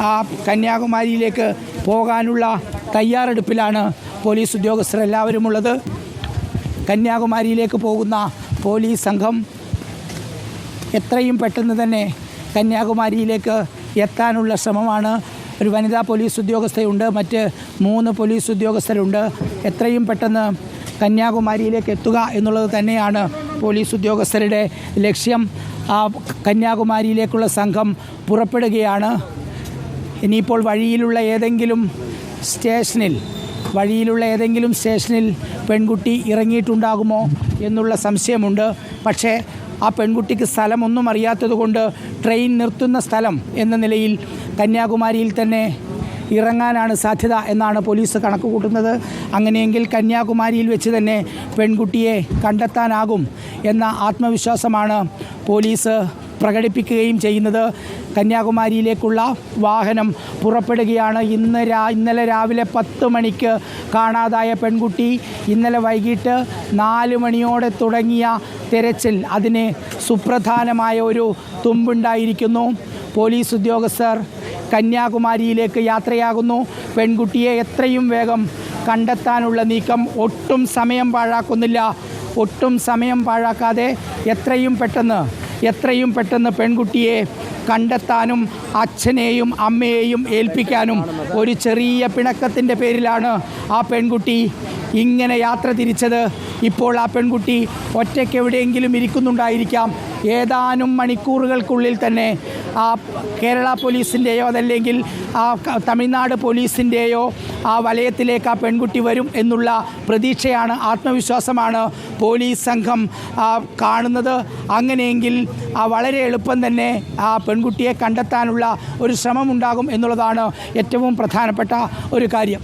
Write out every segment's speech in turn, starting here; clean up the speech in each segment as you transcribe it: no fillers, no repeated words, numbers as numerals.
ആ കന്യാകുമാരിയിലേക്ക് പോകാനുള്ള തയ്യാറെടുപ്പിലാണ് പോലീസ് ഉദ്യോഗസ്ഥരെല്ലാവരും ഉള്ളത്. കന്യാകുമാരിയിലേക്ക് പോകുന്ന പോലീസ് സംഘം എത്രയും പെട്ടെന്ന് തന്നെ കന്യാകുമാരിയിലേക്ക് എത്താനുള്ള ശ്രമമാണ്. ഒരു വനിതാ പോലീസ് ഉദ്യോഗസ്ഥയുണ്ട്, മറ്റ് 3 പോലീസ് ഉദ്യോഗസ്ഥരുണ്ട്. എത്രയും പെട്ടെന്ന് കന്യാകുമാരിയിലേക്ക് എത്തുക എന്നുള്ളത് തന്നെയാണ് പോലീസ് ഉദ്യോഗസ്ഥരുടെ ലക്ഷ്യം. ആ കന്യാകുമാരിയിലേക്കുള്ള സംഘം പുറപ്പെടുകയാണ്. ഇനിയിപ്പോൾ വഴിയിലുള്ള ഏതെങ്കിലും സ്റ്റേഷനിൽ പെൺകുട്ടി ഇറങ്ങിയിട്ടുണ്ടാകുമോ എന്നുള്ള സംശയമുണ്ട്. പക്ഷേ ആ പെൺകുട്ടിക്ക് സ്ഥലമൊന്നും അറിയാത്തതുകൊണ്ട് ട്രെയിൻ നിർത്തുന്ന സ്ഥലം എന്ന നിലയിൽ കന്യാകുമാരിയിൽ തന്നെ ഇറങ്ങാനാണ് സാധ്യത എന്നാണ് പോലീസ് കണക്ക് കൂട്ടുന്നത്. അങ്ങനെയെങ്കിൽ കന്യാകുമാരിയിൽ വെച്ച് തന്നെ പെൺകുട്ടിയെ കണ്ടെത്താനാകും എന്ന ആത്മവിശ്വാസമാണ് പോലീസ് പ്രകടിപ്പിക്കുകയും ചെയ്യുന്നത്. കന്യാകുമാരിയിലേക്കുള്ള വാഹനം പുറപ്പെടുകയാണ്. ഇന്നലെ രാവിലെ 10 മണിക്ക് കാണാതായ പെൺകുട്ടി ഇന്നലെ വൈകിട്ട് 4 മണിയോടെ തുടങ്ങിയ തെരച്ചിൽ അതിന് സുപ്രധാനമായ ഒരു തുമ്പുണ്ടായിരിക്കുന്നു. പോലീസ് ഉദ്യോഗസ്ഥർ കന്യാകുമാരിയിലേക്ക് യാത്രയാകുന്നു. പെൺകുട്ടിയെ എത്രയും വേഗം കണ്ടെത്താനുള്ള നീക്കം ഒട്ടും സമയം പാഴാക്കാതെ എത്രയും പെട്ടെന്ന് പെൺകുട്ടിയെ കണ്ടെത്താനും അച്ഛനെയും അമ്മയെയും ഏൽപ്പിക്കാനും ഒരു ചെറിയ പിണക്കത്തിൻ്റെ പേരിലാണ് ആ പെൺകുട്ടി ഇങ്ങനെ യാത്ര തിരിച്ചത്. ഇപ്പോൾ ആ പെൺകുട്ടി ഒറ്റയ്ക്ക് എവിടെയെങ്കിലും ഇരിക്കുന്നുണ്ടായിരിക്കാം. ഏതാനും മണിക്കൂറുകൾക്കുള്ളിൽ തന്നെ ആ കേരള പോലീസിൻ്റെയോ അതല്ലെങ്കിൽ ആ തമിഴ്നാട് പോലീസിൻ്റെയോ ആ വലയത്തിലേക്ക് ആ പെൺകുട്ടി വരും എന്നുള്ള പ്രതീക്ഷയാണ്, ആത്മവിശ്വാസമാണ് പോലീസ് സംഘം കാണുന്നത്. അങ്ങനെയെങ്കിൽ വളരെ എളുപ്പം തന്നെ ആ പെൺകുട്ടിയെ കണ്ടെത്താനുള്ള ഒരു ശ്രമമുണ്ടാകും എന്നുള്ളതാണ് ഏറ്റവും പ്രധാനപ്പെട്ട ഒരു കാര്യം.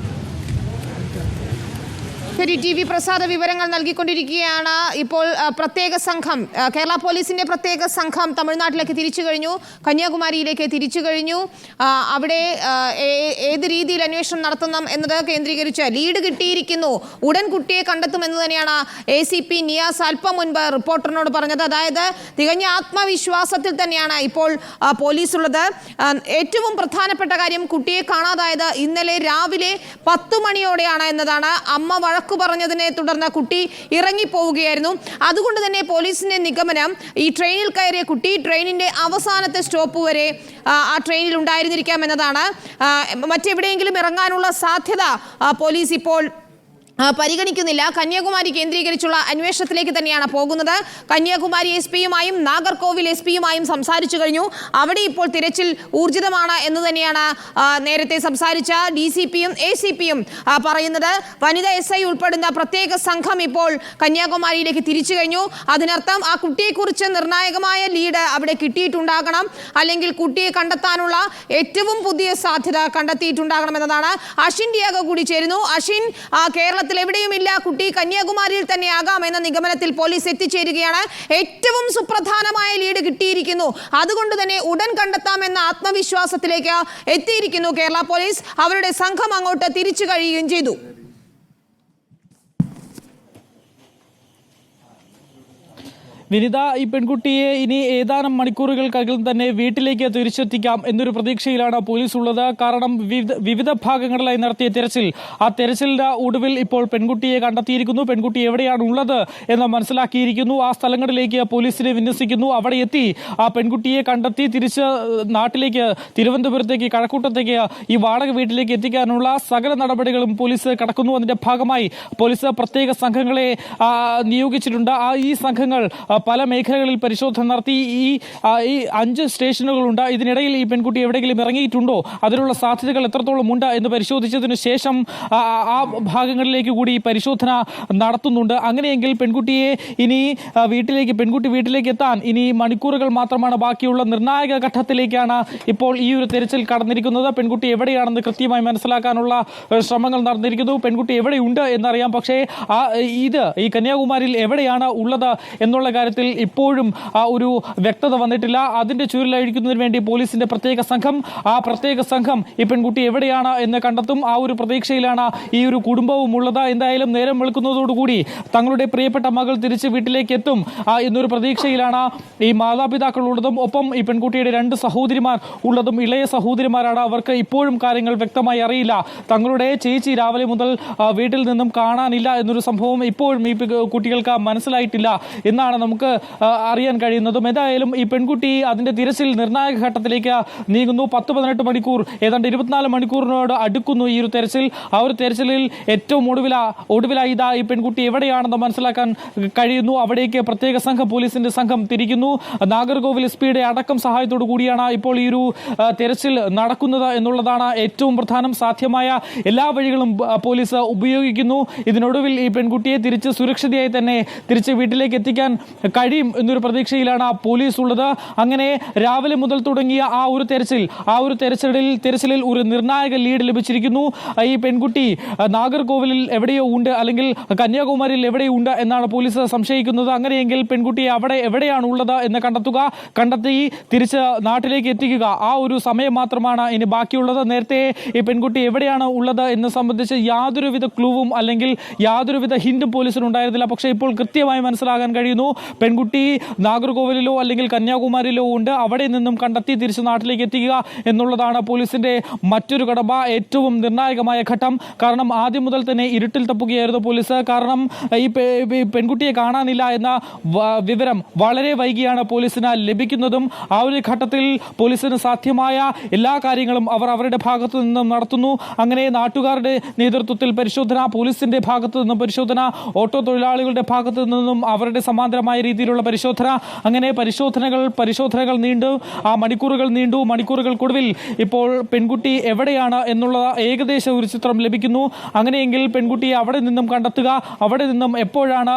ശരി, ടി വി പ്രസാദ് വിവരങ്ങൾ നൽകിക്കൊണ്ടിരിക്കുകയാണ്. ഇപ്പോൾ പ്രത്യേക സംഘം, കേരള പോലീസിന്റെ പ്രത്യേക സംഘം തമിഴ്നാട്ടിലേക്ക് തിരിച്ചു കഴിഞ്ഞു, കന്യാകുമാരിയിലേക്ക് തിരിച്ചു കഴിഞ്ഞു. അവിടെ ഏത് രീതിയിൽ അന്വേഷണം നടത്തണം എന്നത് കേന്ദ്രീകരിച്ച് ലീഡ് കിട്ടിയിരിക്കുന്നു. ഉടൻ കുട്ടിയെ കണ്ടെത്തുമെന്ന് തന്നെയാണ് ACP നിയാസ് അല്പം മുൻപ് റിപ്പോർട്ടറിനോട് പറഞ്ഞത്. അതായത് തികഞ്ഞ ആത്മവിശ്വാസത്തിൽ തന്നെയാണ് ഇപ്പോൾ പോലീസ് ഉള്ളത്. ഏറ്റവും പ്രധാനപ്പെട്ട കാര്യം, കുട്ടിയെ കാണാതായത് ഇന്നലെ രാവിലെ 10 മണിയോടെയാണ് എന്നതാണ്. അമ്മ വഴക്ക് പറഞ്ഞതിനെ തുടർന്ന് കുട്ടി ഇറങ്ങിപ്പോവുകയായിരുന്നു. അതുകൊണ്ട് തന്നെ പോലീസിന്റെ നിഗമനം, ഈ ട്രെയിനിൽ കയറിയ കുട്ടി ട്രെയിനിന്റെ അവസാനത്തെ സ്റ്റോപ്പ് വരെ ആ ട്രെയിനിൽ ഉണ്ടായിരുന്നിരിക്കാം എന്നതാണ്. മറ്റെവിടെയെങ്കിലും ഇറങ്ങാനുള്ള സാധ്യത പോലീസ് ഇപ്പോൾ പരിഗണിക്കുന്നില്ല. കന്യാകുമാരി കേന്ദ്രീകരിച്ചുള്ള അന്വേഷണത്തിലേക്ക് തന്നെയാണ് പോകുന്നത്. കന്യാകുമാരി SP-യുമായും നാഗർകോവിൽ SP-യുമായും സംസാരിച്ചു കഴിഞ്ഞു. അവിടെ ഇപ്പോൾ തിരച്ചിൽ ഊർജിതമാണ് എന്ന് തന്നെയാണ് നേരത്തെ സംസാരിച്ച DCP-യും ACP-യും പറയുന്നത്. വനിതാ SI ഉൾപ്പെടുന്ന പ്രത്യേക സംഘം ഇപ്പോൾ കന്യാകുമാരിയിലേക്ക് തിരിച്ചു കഴിഞ്ഞു. അതിനർത്ഥം ആ കുട്ടിയെക്കുറിച്ച് നിർണായകമായ ലീഡ് അവിടെ കിട്ടിയിട്ടുണ്ടാകണം, അല്ലെങ്കിൽ കുട്ടിയെ കണ്ടെത്താനുള്ള ഏറ്റവും പുതിയ സാധ്യത കണ്ടെത്തിയിട്ടുണ്ടാകണമെന്നതാണ്. അഷിൻ ഡിയാഗോ കൂടി ചേരുന്നു. അഷിൻ, കേരളത്തിൽ എവിടെയുമില്ല, കുട്ടി കന്യാകുമാരിയിൽ തന്നെ ആകാം എന്ന നിഗമനത്തിൽ പോലീസ് എത്തിച്ചേരുകയാണ്. ഏറ്റവും സുപ്രധാനമായ ലീഡ് കിട്ടിയിരിക്കുന്നു. അതുകൊണ്ട് തന്നെ ഉടൻ കണ്ടെത്താമെന്ന ആത്മവിശ്വാസത്തിലേക്ക് എത്തിയിരിക്കുന്നു കേരള പോലീസ്. അവരുടെ സംഘം അങ്ങോട്ട് തിരിച്ചു കഴിയുകയും ചെയ്തു. വിനിത, ഈ പെൺകുട്ടിയെ ഇനി ഏതാനും മണിക്കൂറുകൾക്കകം തന്നെ വീട്ടിലേക്ക് തിരിച്ചെത്തിക്കാം എന്നൊരു പ്രതീക്ഷയിലാണ് പോലീസ് ഉള്ളത്. കാരണം വിവിധ ഭാഗങ്ങളിലായി നടത്തിയ തെരച്ചിൽ, ആ തെരച്ചിലിന്റെ ഒടുവിൽ ഇപ്പോൾ പെൺകുട്ടിയെ കണ്ടെത്തിയിരിക്കുന്നു. പെൺകുട്ടി എവിടെയാണ് ഉള്ളത് എന്ന് മനസ്സിലാക്കിയിരിക്കുന്നു. ആ സ്ഥലങ്ങളിലേക്ക് പോലീസിനെ വിന്യസിക്കുന്നു. അവിടെ എത്തി ആ പെൺകുട്ടിയെ കണ്ടെത്തി തിരിച്ച് നാട്ടിലേക്ക്, തിരുവനന്തപുരത്തേക്ക്, കഴക്കൂട്ടത്തേക്ക്, ഈ വാടക വീട്ടിലേക്ക് എത്തിക്കാനുള്ള സകല നടപടികളും പോലീസ് കടക്കുന്നു. അതിന്റെ ഭാഗമായി പോലീസ് പ്രത്യേക സംഘങ്ങളെ നിയോഗിച്ചിട്ടുണ്ട്. ഈ സംഘങ്ങൾ പല മേഖലകളിൽ പരിശോധന നടത്തി. ഈ 5 സ്റ്റേഷനുകളുണ്ട്. ഇതിനിടയിൽ ഈ പെൺകുട്ടി എവിടെയെങ്കിലും ഇറങ്ങിയിട്ടുണ്ടോ, അതിനുള്ള സാധ്യതകൾ എത്രത്തോളം ഉണ്ട് എന്ന് പരിശോധിച്ചതിന് ശേഷം ആ ഭാഗങ്ങളിലേക്ക് കൂടി പരിശോധന നടത്തുന്നുണ്ട്. അങ്ങനെയെങ്കിൽ പെൺകുട്ടിയെ ഇനി പെൺകുട്ടി വീട്ടിലേക്ക് എത്താൻ ഇനി മണിക്കൂറുകൾ മാത്രമാണ് ബാക്കിയുള്ള നിർണായക ഘട്ടത്തിലേക്കാണ് ഇപ്പോൾ ഈ ഒരു തെരച്ചിൽ കടന്നിരിക്കുന്നത്. പെൺകുട്ടി എവിടെയാണെന്ന് കൃത്യമായി മനസ്സിലാക്കാനുള്ള ശ്രമങ്ങൾ നടന്നിരിക്കുന്നു. പെൺകുട്ടി എവിടെയുണ്ട് എന്നറിയാം, പക്ഷേ ഈ കന്യാകുമാരിയിൽ എവിടെയാണ് ഉള്ളത് എന്നുള്ള കാര്യത്തിൽ ഇപ്പോഴും ഒരു വ്യക്തത വന്നിട്ടില്ല. അതിന്റെ ചുരുളഴിക്കുന്നതിന് വേണ്ടി പോലീസിന്റെ പ്രത്യേക സംഘം, ആ പ്രത്യേക സംഘം ഈ പെൺകുട്ടി എവിടെയാണ് എന്ന് കണ്ടെത്തും. ആ ഒരു പ്രതീക്ഷയിലാണ് ഈ ഒരു കുടുംബവും ഉള്ളത്. എന്തായാലും നേരം വെളുക്കുന്നതോടുകൂടി തങ്ങളുടെ പ്രിയപ്പെട്ട മകൾ തിരിച്ച് വീട്ടിലേക്ക് എത്തും എന്നൊരു പ്രതീക്ഷയിലാണ് ഈ മാതാപിതാക്കളുള്ളതും. ഒപ്പം ഈ പെൺകുട്ടിയുടെ 2 സഹോദരിമാർ ഉള്ളതും. ഇളയ സഹോദരിമാരാണ്. അവർക്ക് ഇപ്പോഴും കാര്യങ്ങൾ വ്യക്തമായി അറിയില്ല. തങ്ങളുടെ ചേച്ചി രാവിലെ മുതൽ വീട്ടിൽ നിന്നും കാണാനില്ല എന്നൊരു സംഭവം ഇപ്പോഴും ഈ കുട്ടികൾക്ക് മനസ്സിലായിട്ടില്ല എന്നാണ് നമുക്ക് അറിയാൻ കഴിയുന്നതും. എന്തായാലും ഈ പെൺകുട്ടി അതിന്റെ തിരച്ചിൽ നിർണായക ഘട്ടത്തിലേക്ക് നീങ്ങുന്നു. 10-18 മണിക്കൂർ, ഏതാണ്ട് 24 മണിക്കൂറിനോട് അടുക്കുന്നു ഈ ഒരു തെരച്ചിൽ. ആ ഒരു തെരച്ചിലിൽ ഏറ്റവും ഒടുവിലായി ഇതാ ഈ പെൺകുട്ടി എവിടെയാണെന്ന് മനസ്സിലാക്കാൻ കഴിയുന്നു. അവിടേക്ക് പ്രത്യേക സംഘം, പോലീസിന്റെ സംഘം തിരിക്കുന്നു. നാഗർകോവിൽ എസ്പിയുടെ അടക്കം സഹായത്തോടു കൂടിയാണ് ഇപ്പോൾ ഈ ഒരു തെരച്ചിൽ നടക്കുന്നത് എന്നുള്ളതാണ് ഏറ്റവും പ്രധാനം. സാധ്യമായ എല്ലാ വഴികളും പോലീസ് ഉപയോഗിക്കുന്നു. ഇതിനൊടുവിൽ ഈ പെൺകുട്ടിയെ തിരിച്ച് സുരക്ഷിതയായി തന്നെ തിരിച്ച് വീട്ടിലേക്ക് എത്തിക്കാൻ കഴിയും എന്നൊരു പ്രതീക്ഷയിലാണ് പോലീസ് ഉള്ളത്. അങ്ങനെ രാവിലെ മുതൽ തുടങ്ങിയ ആ ഒരു തെരച്ചിലിൽ ഒരു നിർണായക ലീഡ് ലഭിച്ചിരിക്കുന്നു. ഈ പെൺകുട്ടി നാഗർകോവിലിൽ എവിടെയോ ഉണ്ട്, അല്ലെങ്കിൽ കന്യാകുമാരിയിൽ എവിടെയോ ഉണ്ട് എന്നാണ് പോലീസ് സംശയിക്കുന്നത്. അങ്ങനെയെങ്കിൽ പെൺകുട്ടിയെ അവിടെ എവിടെയാണ് ഉള്ളത് എന്ന് കണ്ടെത്തി തിരിച്ച് നാട്ടിലേക്ക് എത്തിക്കുക, ആ ഒരു സമയം മാത്രമാണ് ഇനി ബാക്കിയുള്ളത്. നേരത്തെ ഈ പെൺകുട്ടി എവിടെയാണ് ഉള്ളത് എന്ന് സംബന്ധിച്ച് യാതൊരുവിധ ക്ലൂവും അല്ലെങ്കിൽ യാതൊരുവിധ ഹിന്റും പോലീസിന് ഉണ്ടായിരുന്നില്ല. പക്ഷേ ഇപ്പോൾ കൃത്യമായി മനസ്സിലാക്കാൻ കഴിയുന്നു, പെൺകുട്ടി നാഗർകോവിലിലോ അല്ലെങ്കിൽ കന്യാകുമാരിയിലോ ഉണ്ട്. അവിടെ നിന്നും കണ്ടെത്തി തിരിച്ച് നാട്ടിലേക്ക് എത്തിക്കുക എന്നുള്ളതാണ് പോലീസിന്റെ മറ്റൊരു കടമ, ഏറ്റവും നിർണായകമായ ഘട്ടം. കാരണം ആദ്യം മുതൽ തന്നെ ഇരുട്ടിൽ തപ്പുകയായിരുന്നു പോലീസ്. കാരണം ഈ പെൺകുട്ടിയെ കാണാനില്ല എന്ന വിവരം വളരെ വൈകിയാണ് പോലീസിന് ലഭിക്കുന്നതും. ആ ഒരു ഘട്ടത്തിൽ പോലീസിന് സാധ്യമായ എല്ലാ കാര്യങ്ങളും അവർ അവരുടെ ഭാഗത്തു നിന്നും നടത്തുന്നു. അങ്ങനെ നാട്ടുകാരുടെ നേതൃത്വത്തിൽ പരിശോധന, പോലീസിന്റെ ഭാഗത്തു നിന്നും പരിശോധന, ഓട്ടോ തൊഴിലാളികളുടെ ഭാഗത്തു നിന്നും അവരുടെ സമാന്തരമായ രീതിയിലുള്ള പരിശോധന. അങ്ങനെ പരിശോധനകൾ നീണ്ടു, ആ മണിക്കൂറുകൾ നീണ്ടു. മണിക്കൂറുകൾക്കൊടുവിൽ ഇപ്പോൾ പെൺകുട്ടി എവിടെയാണ് എന്നുള്ള ഏകദേശ ഒരു ചിത്രം ലഭിക്കുന്നു. അങ്ങനെയെങ്കിൽ പെൺകുട്ടിയെ അവിടെ നിന്നും കണ്ടെത്തുക, അവിടെ നിന്നും എപ്പോഴാണ്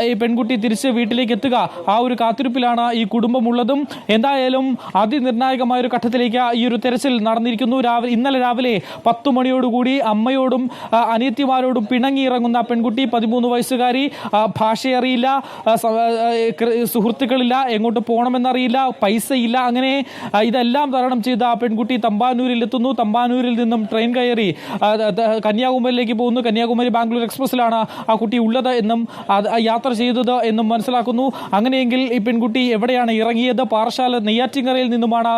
ഈ പെൺകുട്ടി തിരിച്ച് വീട്ടിലേക്ക് എത്തുക, ആ ഒരു കാത്തിരിപ്പിലാണ് ഈ കുടുംബമുള്ളതും. എന്തായാലും അതിനിർണായകമായ ഒരു ഘട്ടത്തിലേക്ക് ഈ ഒരു തെരച്ചിൽ നടന്നിരിക്കുന്നു. ഇന്നലെ രാവിലെ 10 മണിയോടുകൂടി അമ്മയോടും അനിയത്തിമാരോടും പിണങ്ങിയിറങ്ങുന്ന പെൺകുട്ടി, 13 വയസ്സുകാരി, ഭാഷയറിയില്ല, സുഹൃത്തുക്കളില്ല, എങ്ങോട്ട് പോകണമെന്നറിയില്ല, പൈസയില്ല. അങ്ങനെ ഇതെല്ലാം തരണം ചെയ്ത ആ പെൺകുട്ടി തമ്പാനൂരിൽ എത്തുന്നു. തമ്പാനൂരിൽ നിന്നും ട്രെയിൻ കയറി കന്യാകുമാരിയിലേക്ക് പോകുന്നു. കന്യാകുമാരി ബാംഗ്ലൂർ എക്സ്പ്രസിലാണ് ആ കുട്ടി ഉള്ളത് എന്നും യാത്ര ചെയ്തത് എന്നും മനസ്സിലാക്കുന്നു. അങ്ങനെയെങ്കിൽ ഈ പെൺകുട്ടി എവിടെയാണ് ഇറങ്ങിയത്? പാറശാല, നെയ്യാറ്റിൻകരയിൽ നിന്നുമാണ്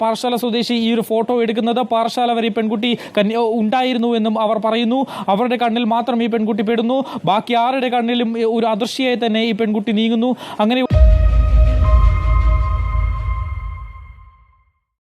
പാറശാല സ്വദേശി ഈ ഒരു ഫോട്ടോ എടുക്കുന്നത്. പാറശാല വരെ പെൺകുട്ടി ഉണ്ടായിരുന്നു എന്നും അവർ പറയുന്നു. അവരുടെ കണ്ണിൽ മാത്രം ഈ പെൺകുട്ടി പെടുന്നു, ബാക്കി ആരുടെ കണ്ണിലും ഒരു അദൃശ്യയായി തന്നെ ഈ പെൺകുട്ടി നീങ്ങുന്നു. അങ്ങനെ